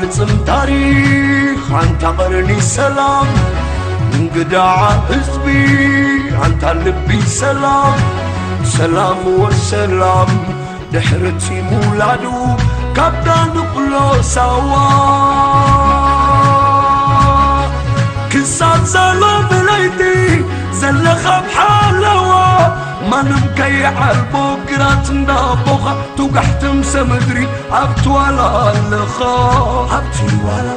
قلصم تاريخ أنت قرني سلام انقداع حزبي أنت لبي سلام سلام والسلام دحرتي مولادو كابتن نقلو سوا كسات سلام بليدي زلخ بحالوا ما نمكي عالبو قرات ندابوخا توقحتم سمدري عبتوالا اللخا عبتوالا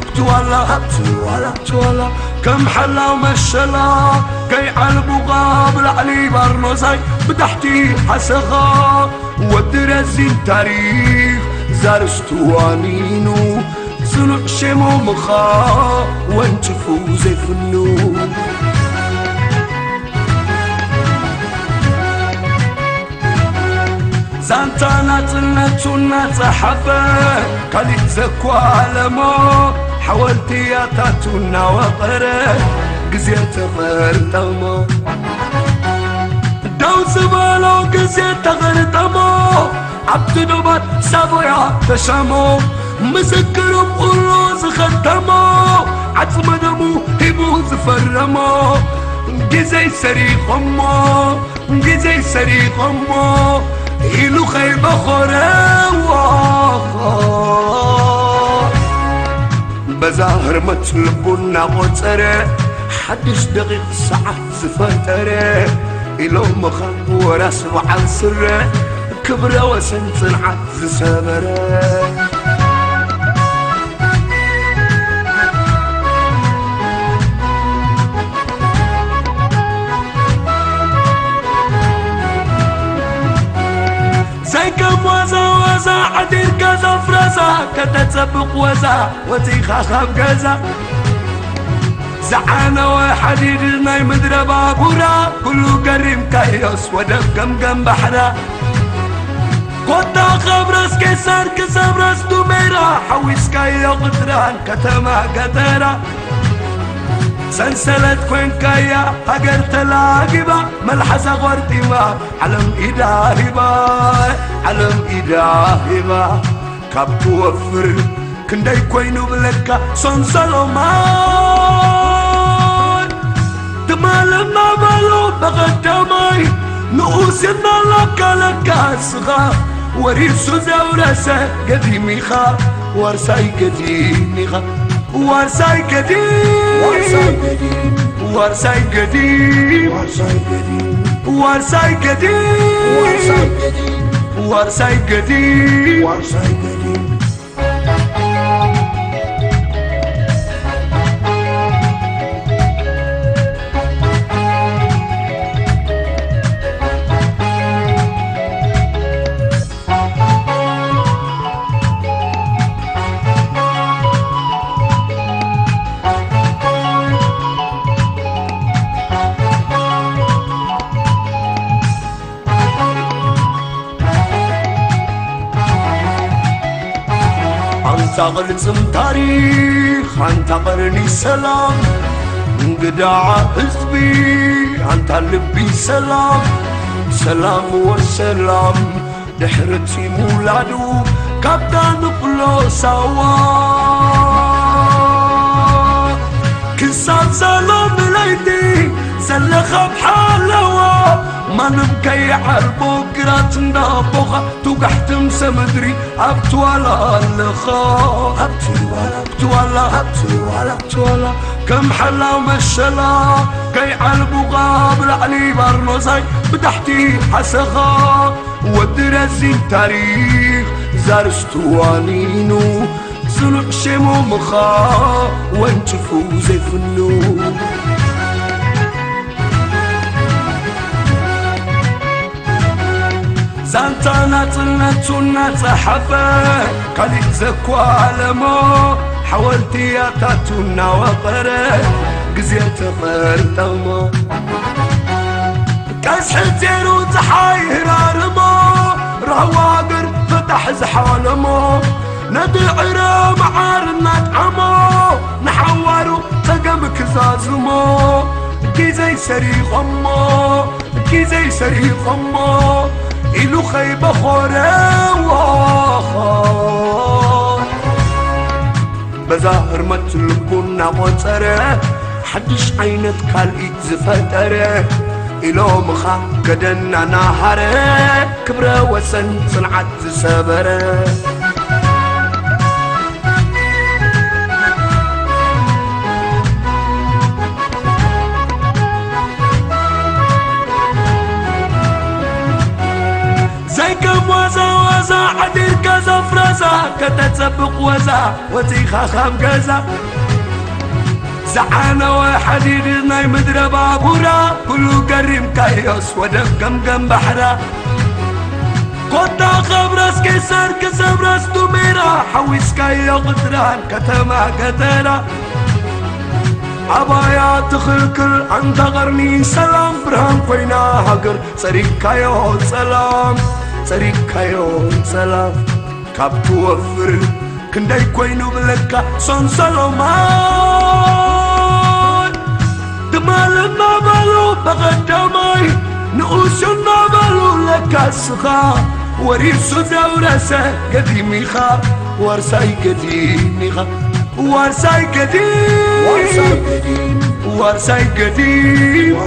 كم حلا ومشلا كي عالبو قابل علي بارنوزاي بدحتي حسخا ودرزي تاريخ زارستوانينو صنع شمو مخا وانتفو زي فنو زانتانا تنتونا صحفة كالي زكوا علمو حاولتي يا تاتونا وقره قزيت غرطمو دو زبالو قزيت غرطمو عبد دوبات سابويا تشامو مسكرو بقولو زختمو عصم دمو هبو زفرمو قزي سريخمو إلو خيبة خراوة بزاهر متلبونا غوتره حدش دقيق ساعة زفتره إلو مخان وراس وعن سره كبرة وسنسن عز سبره زيكم وزا عدير كذا فرزا كتتسبق وزا وتيخا خاب كذا زعانا وحديد ناي مدربا بورا كلو قريم كايوس ودف قم بحرا قوتا خبرس كيسار كسبرس دوميرا حويس كايو قدران كتما قدرا سلسلة كوين كايا هاجر تلاقبا ملحسة غورتيما علم إداهبا كابتو وفر كنداي كوينو بلكا سلسلومان تمالنا بالو بغداماي نؤوسنا لكا صغا وريسو زورسة قديمي خا ورساي قديمي خا ورساي قديم أنت قلصم تاريخ أنت قرني سلام انقداع حزبي أنت لبي سلام والسلام دحرتي مولادو كابتن نقلو سوا كسات سلام بليدي زلخ بحالوا ما نبكي عالبو قرات ندابوخا توقحتم سمدري عبتوالا اللخا عبتوالا كم حلا ومشلا كي عالبو قابل علي بارنوزاي بدحتي حسخا ودرزي تاريخ زارستوانينو صنع شمو مخا وانتفو زي فنو زانتانا تنتونا صحفة كالي زكوا علمو حاولتي يا تاتونا وقره قزيت غرطمو كسحتيرو تحاير رمو رواقر فتح زحالمو ندعرا معارنا تعمو نحورو تقم كزازمو كيزي سريخمو إلو خيبة خراوة بظاهر متلبونا قصره حدش عينت كالإيد زفتره إلو مخا كدنا نهاره كبره وسن صنعت زسبره وزا عدير كذا فرزا كتتسبق وزا وتيخا خام كذا زعانا وحديد ناي مدرب بابورا كلو قريم كايوس ودف قم بحرا قطع خبرس كيسر كسبرس دوميرا حويس كايو قدران كتما قتلا عبايا تخلكل عند غرني سلام برهم كوينا هقر صريق كايو سلام صريق كايو سلام كابتو وفر كنداي كوينو بلكا صن سلمان دمال النابلو بغداماي نقوشو النابلو لكا السخا وريسو دورسة قديمي خا ورساي قديمي خا ورساي قديم ورساي قديم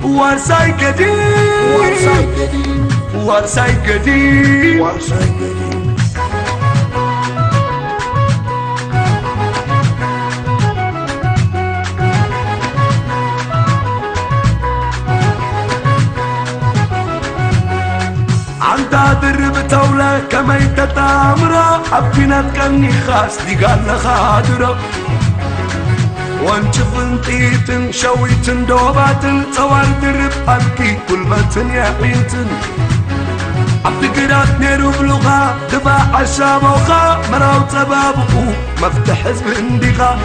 ورساي قديم ورساي قديم عند درب تولى كما يتتامرا حبينا تكني خاص دي قال لخادرا وانشف انتيتن شويتن دوباتن توال درب حبكي كل باتن يحيتن عبد قرات نيرو بلغة دبا عشاب وخا مراو تبابقو مفتح حزب اندقا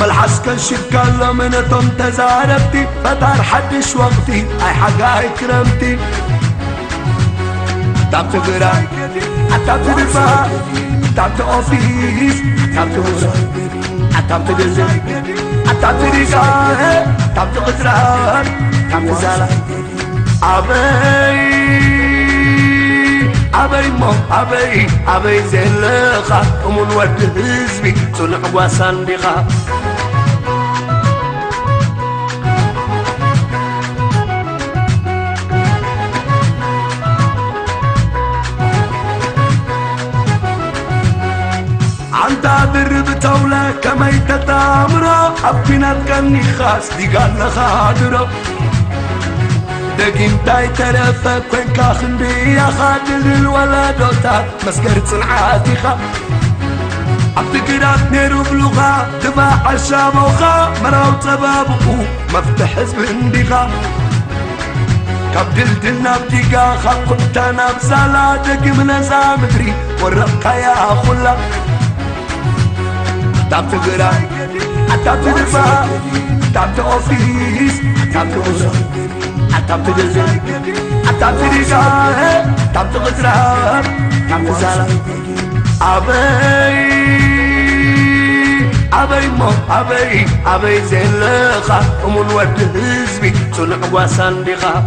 ملحس كان شكال منتم تزاربتي فتار حدش وقتي اي حقا كرمتي تابت قرات تابت دفا تابت اوفيس تابت وزا تابت قزا تابت رقاه تابت قدرات تابت زالا أبي زلخا ومن ود حزبي صنع وصندخا عند درب تولى كما يتتامرا حبينا تكني خاص دي قال لخادرا دقين تاي ترفا كوين كاخن بيا خادر الولادوتا مسكرت صنعاتي خا عبد قرات نيرو بلغة دبا عشاب وخا مراو تبابقو مفتح حزب اندخا كابدل دلنا بتيقا خا قلتانا بزالا دق من زامدري ورقا يا خلا تابت قرات تابت دفا تابت اوفيس تابت وزا تابت قزا تابت رقاه تابت قدرات تابت زالا أبي زلخا ومن ود حزبي صنع وصندخا